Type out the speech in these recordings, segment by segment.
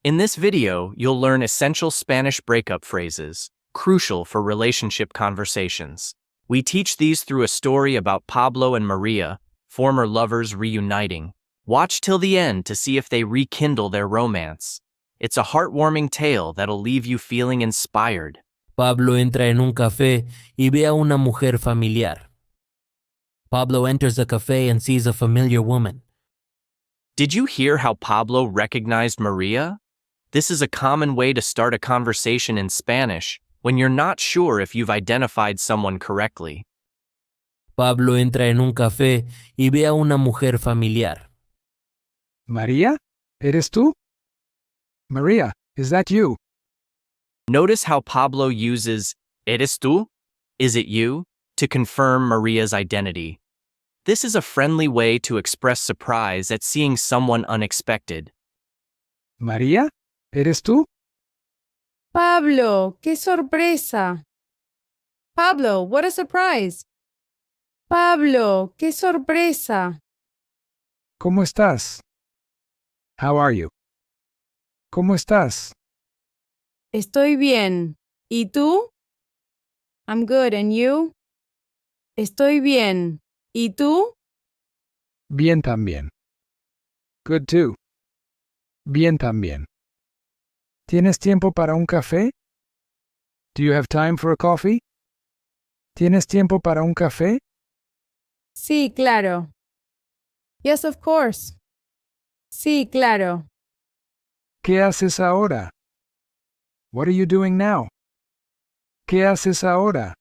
In this video, you'll learn essential Spanish breakup phrases, crucial for relationship conversations. We teach these through a story about Pablo and Maria, former lovers reuniting. Watch till the end to see if they rekindle their romance. It's a heartwarming tale that'll leave you feeling inspired. Pablo entra en un café y ve a una mujer familiar. Pablo enters a café and sees a familiar woman. Did you hear how Pablo recognized Maria? This is a common way to start a conversation in Spanish when you're not sure if you've identified someone correctly. Pablo entra en un café y ve a una mujer familiar. María, ¿eres tú? Maria, is that you? Notice how Pablo uses ¿eres tú? Is it you? To confirm Maria's identity. This is a friendly way to express surprise at seeing someone unexpected. María, ¿eres tú? Pablo, qué sorpresa. Pablo, what a surprise. Pablo, qué sorpresa. ¿Cómo estás? How are you? ¿Cómo estás? Estoy bien. ¿Y tú? I'm good, and you? Estoy bien. ¿Y tú? Bien también. Good too. Bien también. ¿Tienes tiempo para un café? Do you have time for a coffee? ¿Tienes tiempo para un café? Sí, claro. Yes, of course. Sí, claro. ¿Qué haces ahora? What are you doing now? ¿Qué haces ahora?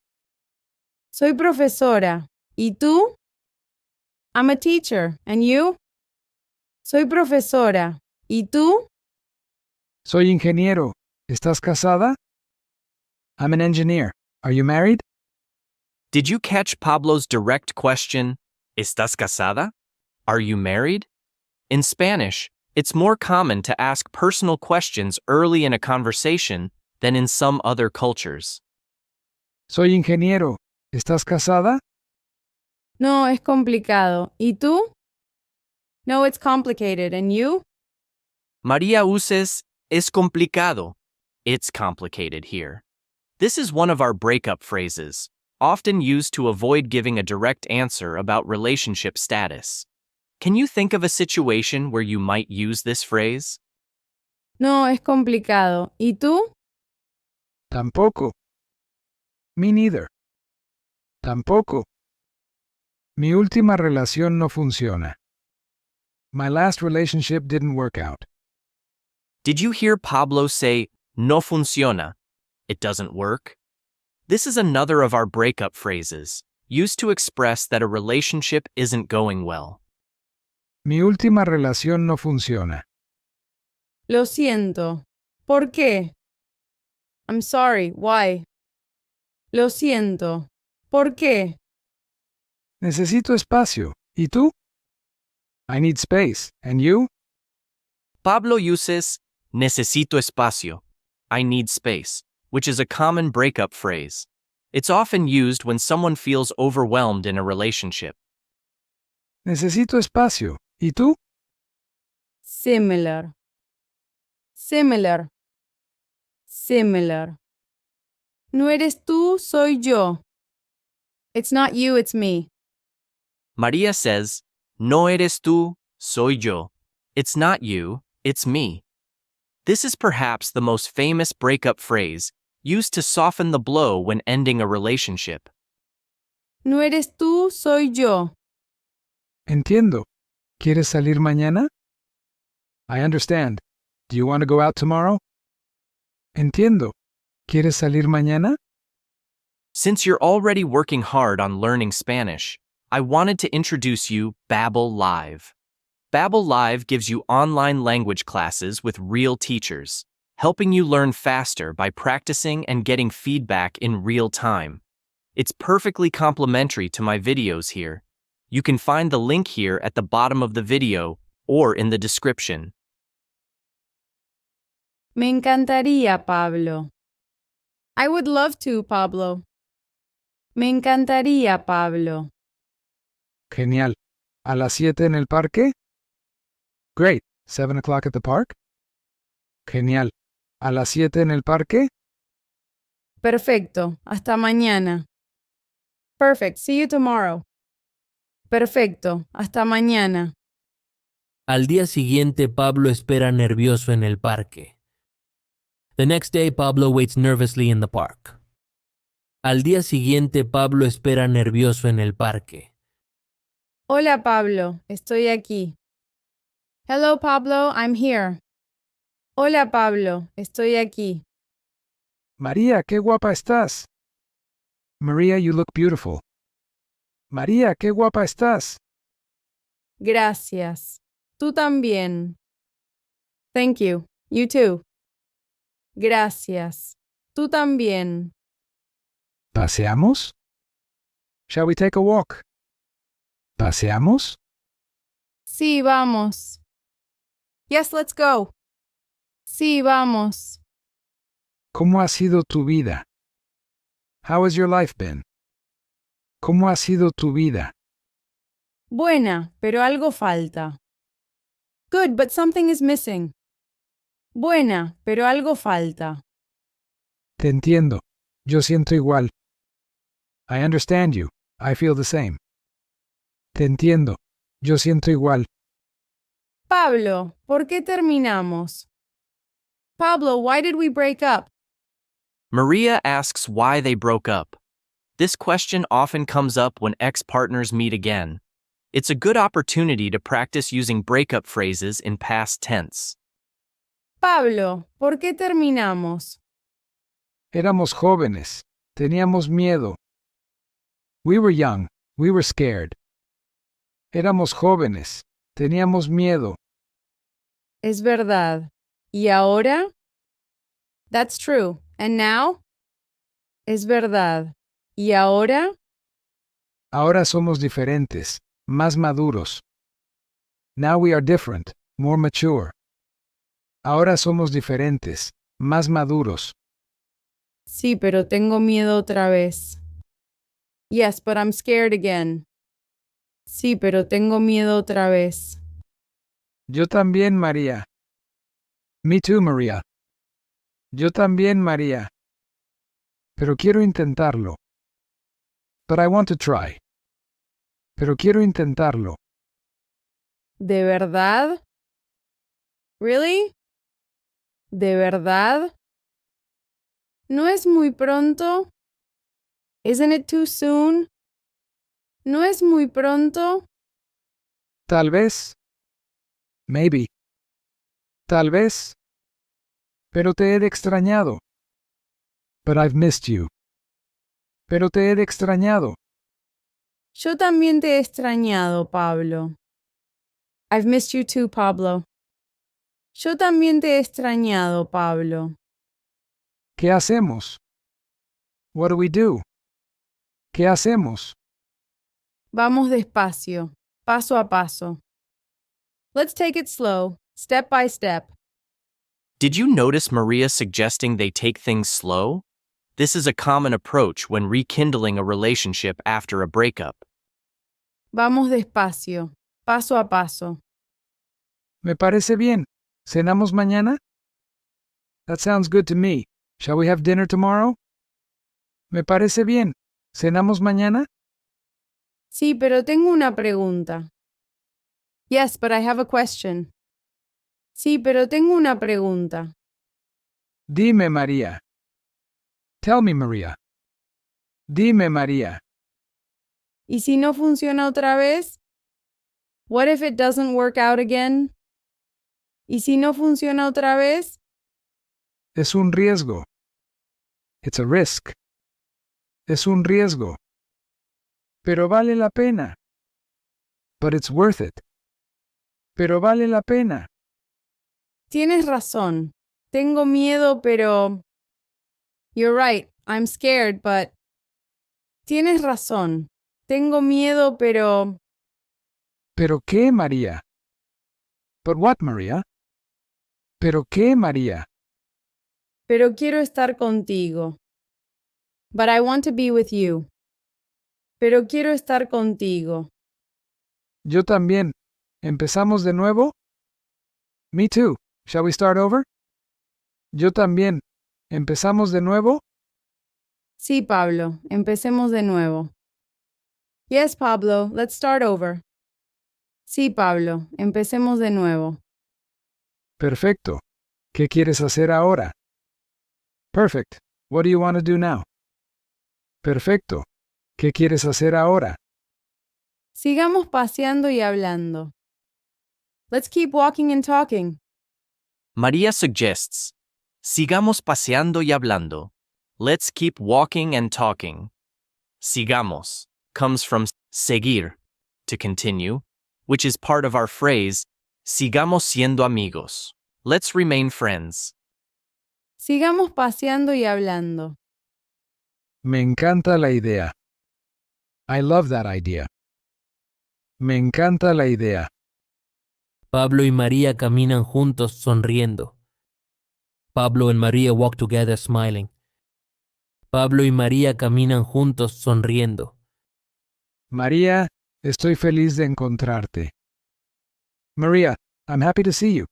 Soy profesora. ¿Y tú? I'm a teacher. And you? Soy profesora. ¿Y tú? Soy ingeniero. ¿Estás casada? I'm an engineer. Are you married? Did you catch Pablo's direct question, ¿Estás casada? Are you married? In Spanish, it's more common to ask personal questions early in a conversation than in some other cultures. Soy ingeniero. ¿Estás casada? No, es complicado. ¿Y tú? No, it's complicated. And you? María uses es complicado. It's complicated here. This is one of our breakup phrases, often used to avoid giving a direct answer about relationship status. Can you think of a situation where you might use this phrase? No, es complicado. ¿Y tú? Tampoco. Me neither. Tampoco. Mi última relación no funciona. My last relationship didn't work out. Did you hear Pablo say, no funciona? It doesn't work? This is another of our breakup phrases, used to express that a relationship isn't going well. Mi última relación no funciona. Lo siento. ¿Por qué? I'm sorry. Why? Lo siento. ¿Por qué? Necesito espacio. ¿Y tú? I need space. And you? Pablo uses necesito espacio, I need space, which is a common breakup phrase. It's often used when someone feels overwhelmed in a relationship. Necesito espacio. ¿Y tú? Similar. Similar. Similar. No eres tú, soy yo. It's not you, it's me. Maria says, no eres tú, soy yo. It's not you, it's me. This is perhaps the most famous breakup phrase used to soften the blow when ending a relationship. No eres tú, soy yo. Entiendo. ¿Quieres salir mañana? I understand. Do you want to go out tomorrow? Entiendo. ¿Quieres salir mañana? Since you're already working hard on learning Spanish, I wanted to introduce you Babbel Live. Babbel Live gives you online language classes with real teachers, helping you learn faster by practicing and getting feedback in real time. It's perfectly complementary to my videos here. You can find the link here at the bottom of the video or in the description. Me encantaría, Pablo. I would love to, Pablo. Me encantaría, Pablo. Genial. ¿A las 7 en el parque? Great. 7 o'clock at the park? Genial. ¿A las 7 en el parque? Perfecto. Hasta mañana. Perfect. See you tomorrow. Perfecto. Hasta mañana. Al día siguiente, Pablo espera nervioso en el parque. The next day, Pablo waits nervously in the park. Al día siguiente, Pablo espera nervioso en el parque. Hola, Pablo. Estoy aquí. Hello, Pablo. I'm here. Hola, Pablo. Estoy aquí. María, qué guapa estás. Maria, you look beautiful. María, qué guapa estás. Gracias. Tú también. Thank you. You too. Gracias. Tú también. ¿Paseamos? Shall we take a walk? ¿Paseamos? Sí, vamos. Yes, let's go. Sí, vamos. ¿Cómo ha sido tu vida? How has your life been? ¿Cómo ha sido tu vida? Buena, pero algo falta. Good, but something is missing. Buena, pero algo falta. Te entiendo. Yo siento igual. I understand you. I feel the same. Te entiendo. Yo siento igual. Pablo, ¿por qué terminamos? Pablo, why did we break up? Maria asks why they broke up. This question often comes up when ex-partners meet again. It's a good opportunity to practice using breakup phrases in past tense. Pablo, ¿por qué terminamos? Éramos jóvenes. Teníamos miedo. We were young. We were scared. Éramos jóvenes. Teníamos miedo. Es verdad. ¿Y ahora? That's true. And now? Es verdad. ¿Y ahora? Ahora somos diferentes, más maduros. Now we are different, more mature. Ahora somos diferentes, más maduros. Sí, pero tengo miedo otra vez. Yes, but I'm scared again. Sí, pero tengo miedo otra vez. Yo también, María. Me too, María. Yo también, María. Pero quiero intentarlo. But I want to try. Pero quiero intentarlo. ¿De verdad? Really? ¿De verdad? ¿No es muy pronto? Isn't it too soon? ¿No es muy pronto? Tal vez. Maybe. Tal vez. Pero te he extrañado. But I've missed you. Pero te he extrañado. Yo también te he extrañado, Pablo. I've missed you too, Pablo. Yo también te he extrañado, Pablo. ¿Qué hacemos? What do we do? ¿Qué hacemos? Vamos despacio, paso a paso. Let's take it slow, step by step. Did you notice Maria suggesting they take things slow? This is a common approach when rekindling a relationship after a breakup. Vamos despacio, paso a paso. Me parece bien. ¿Cenamos mañana? That sounds good to me. Shall we have dinner tomorrow? Me parece bien. ¿Cenamos mañana? Sí, pero tengo una pregunta. Yes, but I have a question. Sí, pero tengo una pregunta. Dime, María. Tell me, María. Dime, María. ¿Y si no funciona otra vez? What if it doesn't work out again? ¿Y si no funciona otra vez? Es un riesgo. It's a risk. Es un riesgo. Pero vale la pena. But it's worth it. Pero vale la pena. Tienes razón. Tengo miedo, pero... You're right. I'm scared, but... Tienes razón. Tengo miedo, pero... ¿Pero qué, María? But what, María? ¿Pero qué, María? Pero quiero estar contigo. But I want to be with you. Pero quiero estar contigo. Yo también. ¿Empezamos de nuevo? Me too. Shall we start over? Yo también. ¿Empezamos de nuevo? Sí, Pablo, empecemos de nuevo. Yes, Pablo, let's start over. Sí, Pablo, empecemos de nuevo. Perfecto. ¿Qué quieres hacer ahora? Perfect. What do you want to do now? Perfecto. ¿Qué quieres hacer ahora? Sigamos paseando y hablando. Let's keep walking and talking. María suggests, sigamos paseando y hablando. Let's keep walking and talking. Sigamos comes from seguir, to continue, which is part of our phrase, sigamos siendo amigos. Let's remain friends. Sigamos paseando y hablando. Me encanta la idea. I love that idea. Me encanta la idea. Pablo y María caminan juntos sonriendo. Pablo and Maria walk together smiling. Pablo y María caminan juntos sonriendo. María, estoy feliz de encontrarte. Maria, I'm happy to see you.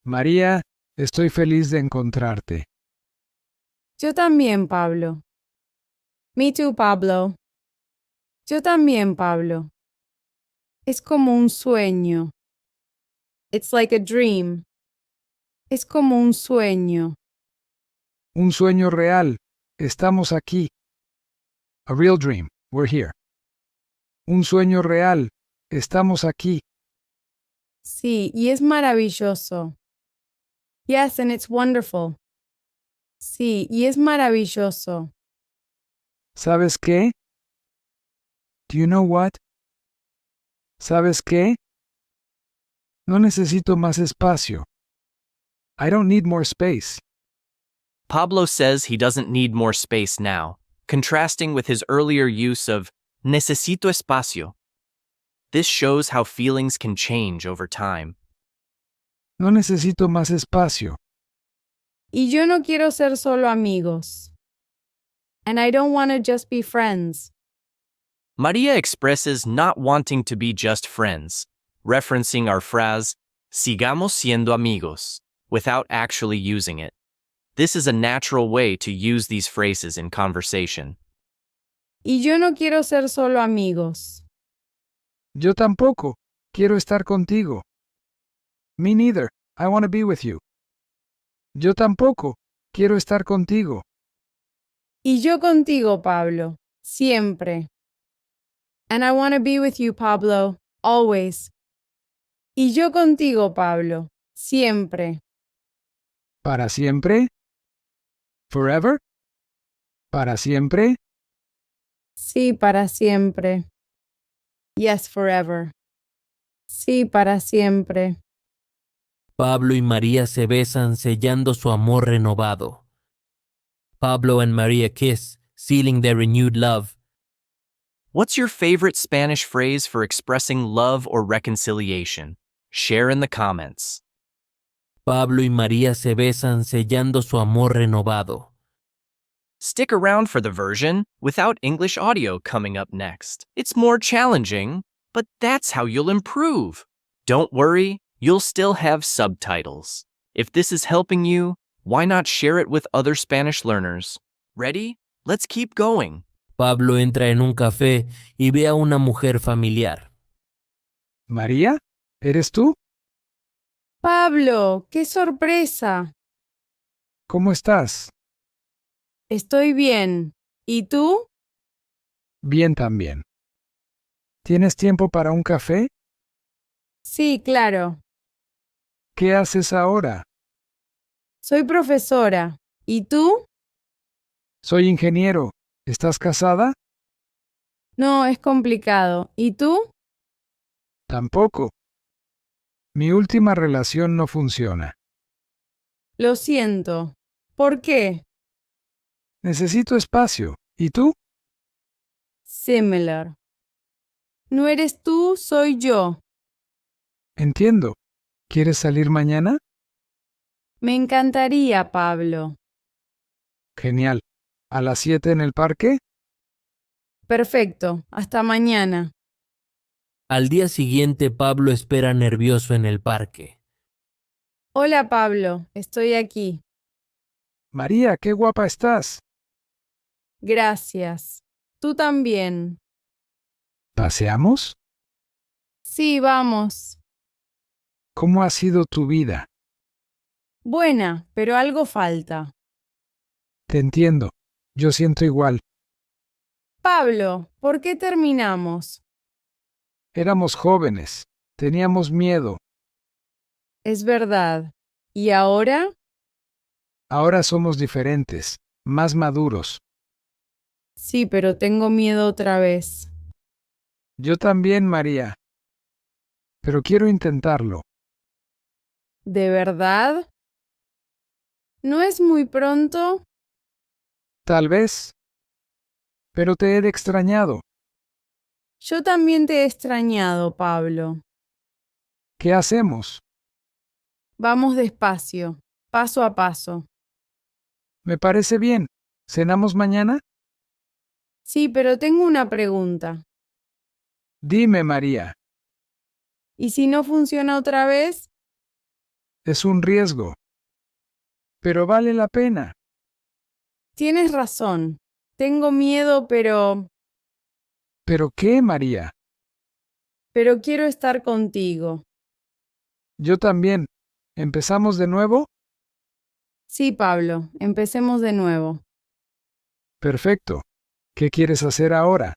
María, estoy feliz de encontrarte. Yo también, Pablo. Me too, Pablo. Yo también, Pablo. Es como un sueño. It's like a dream. Es como un sueño. Un sueño real. Estamos aquí. A real dream. We're here. Un sueño real. Estamos aquí. Sí, y es maravilloso. Yes, and it's wonderful. Sí, y es maravilloso. ¿Sabes qué? Do you know what? ¿Sabes qué? No necesito más espacio. I don't need more space. Pablo says he doesn't need more space now, contrasting with his earlier use of necesito espacio. This shows how feelings can change over time. No necesito más espacio. Y yo no quiero ser solo amigos. And I don't want to just be friends. Maria expresses not wanting to be just friends, referencing our phrase, sigamos siendo amigos, without actually using it. This is a natural way to use these phrases in conversation. Y yo no quiero ser solo amigos. Yo tampoco. Quiero estar contigo. Me neither. I want to be with you. Yo tampoco. Quiero estar contigo. Y yo contigo, Pablo. Siempre. And I want to be with you, Pablo. Always. Y yo contigo, Pablo. Siempre. ¿Para siempre? Forever? ¿Para siempre? Sí, para siempre. Yes, forever. Sí, para siempre. Pablo y María se besan sellando su amor renovado. Pablo and Maria kiss, sealing their renewed love. What's your favorite Spanish phrase for expressing love or reconciliation? Share in the comments. Pablo y María se besan sellando su amor renovado. Stick around for the version without English audio coming up next. It's more challenging, but that's how you'll improve. Don't worry, you'll still have subtitles. If this is helping you, why not share it with other Spanish learners? Ready? Let's keep going. Pablo entra en un café y ve a una mujer familiar. ¿María? ¿Eres tú? Pablo, qué sorpresa. ¿Cómo estás? Estoy bien. ¿Y tú? Bien también. ¿Tienes tiempo para un café? Sí, claro. ¿Qué haces ahora? Soy profesora. ¿Y tú? Soy ingeniero. ¿Estás casada? No, es complicado. ¿Y tú? Tampoco. Mi última relación no funciona. Lo siento. ¿Por qué? Necesito espacio. ¿Y tú? Similar. No eres tú, soy yo. Entiendo. ¿Quieres salir mañana? Me encantaría, Pablo. Genial. ¿A las 7 en el parque? Perfecto. Hasta mañana. Al día siguiente, Pablo espera nervioso en el parque. Hola Pablo, estoy aquí. María, qué guapa estás. Gracias. Tú también. ¿Paseamos? Sí, vamos. ¿Cómo ha sido tu vida? Buena, pero algo falta. Te entiendo. Yo siento igual. Pablo, ¿por qué terminamos? Éramos jóvenes. Teníamos miedo. Es verdad. ¿Y ahora? Ahora somos diferentes, más maduros. Sí, pero tengo miedo otra vez. Yo también, María. Pero quiero intentarlo. ¿De verdad? ¿No es muy pronto? Tal vez. Pero te he extrañado. Yo también te he extrañado, Pablo. ¿Qué hacemos? Vamos despacio, paso a paso. Me parece bien. ¿Cenamos mañana? Sí, pero tengo una pregunta. Dime, María. ¿Y si no funciona otra vez? Es un riesgo. Pero vale la pena. Tienes razón. Tengo miedo, ¿Pero qué, María? pero quiero estar contigo. Yo también. ¿Empezamos de nuevo? Sí, Pablo, empecemos de nuevo. Perfecto. ¿Qué quieres hacer ahora?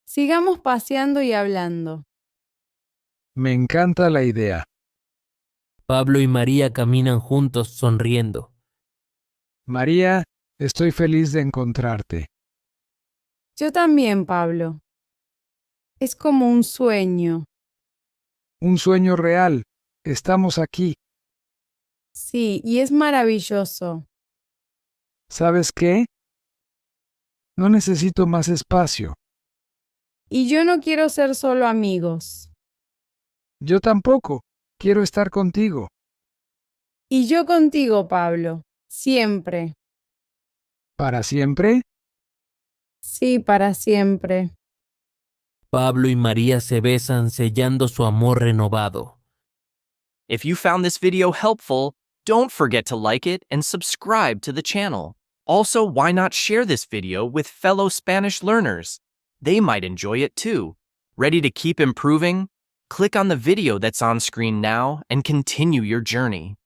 Sigamos paseando y hablando. Me encanta la idea. Pablo y María caminan juntos sonriendo. María, estoy feliz de encontrarte. Yo también, Pablo. Es como un sueño. Un sueño real. Estamos aquí. Sí, y es maravilloso. ¿Sabes qué? No necesito más espacio. Y yo no quiero ser solo amigos. Yo tampoco. Quiero estar contigo. Y yo contigo, Pablo. Siempre. ¿Para siempre? Sí, para siempre. Pablo y María se besan sellando su amor renovado. If you found this video helpful, don't forget to like it and subscribe to the channel. Also, why not share this video with fellow Spanish learners? They might enjoy it too. Ready to keep improving? Click on the video that's on screen now and continue your journey.